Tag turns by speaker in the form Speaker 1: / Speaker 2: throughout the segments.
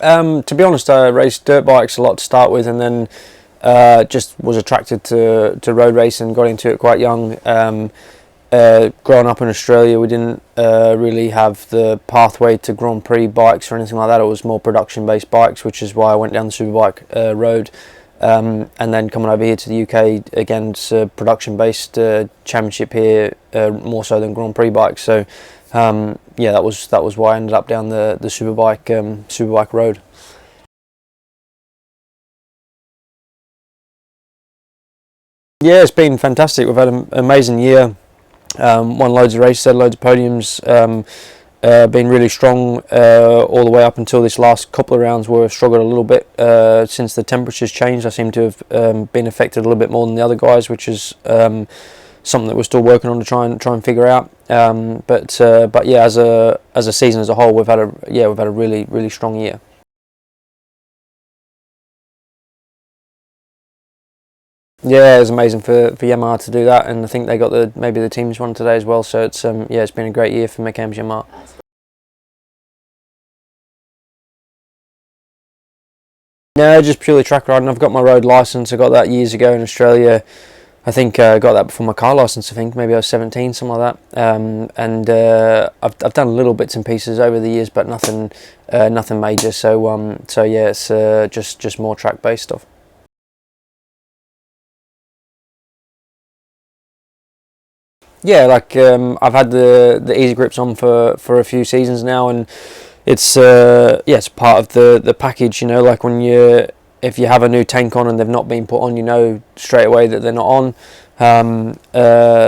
Speaker 1: To be honest, I raced dirt bikes a lot to start with, and then just was attracted to road racing. Got into it quite young. Growing up in Australia, we didn't really have the pathway to Grand Prix bikes or anything like that. It was more production-based bikes, which is why I went down the superbike road. And then coming over here to the UK, again, it's a production-based championship here, more so than Grand Prix bikes. So yeah, that was why I ended up down the superbike road. Yeah, it's been fantastic. We've had an amazing year. Won loads of races, had loads of podiums. Been really strong all the way up until this last couple of rounds where I've struggled a little bit since the temperatures changed. I seem to have been affected a little bit more than the other guys, which is something that we're still working on to try and figure out. But yeah, as a season as a whole, we've had a really strong year. Yeah, it was amazing for Yamaha to do that, and I think they got maybe the teams one today as well. So it's yeah, it's been a great year for McAMS Yamaha. No, just purely track riding. I've got my road license. I got that years ago in Australia. I think I got that before my car license. I think maybe I was 17, something like that. And I've done little bits and pieces over the years, but nothing major. So yeah, it's just more track based stuff. Yeah, like I've had the Eazi-Grips on for a few seasons now, and it's yeah, it's part of the package. You know, like if you have a new tank on and they've not been put on, you know straight away that they're not on.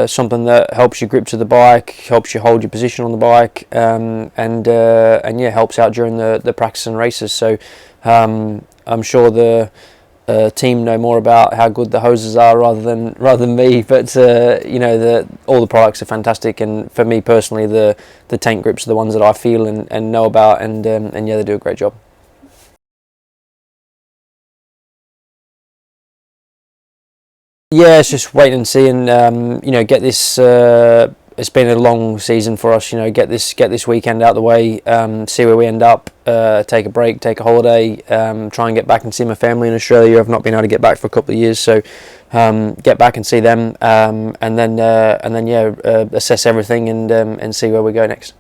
Speaker 1: Something that helps you grip to the bike, helps you hold your position on the bike, and yeah, helps out during the practice and races. So I'm sure the team know more about how good the hoses are rather than me, but you know, all the products are fantastic, and for me personally, the tank grips are the ones that I feel and know about, and yeah, they do a great job. Yeah, it's just wait and see, and you know, get this. It's been a long season for us. You know, get this weekend out of the way. See where we end up. Take a break, take a holiday. Try and get back and see my family in Australia. I've not been able to get back for a couple of years, so get back and see them, and then yeah, assess everything and see where we go next.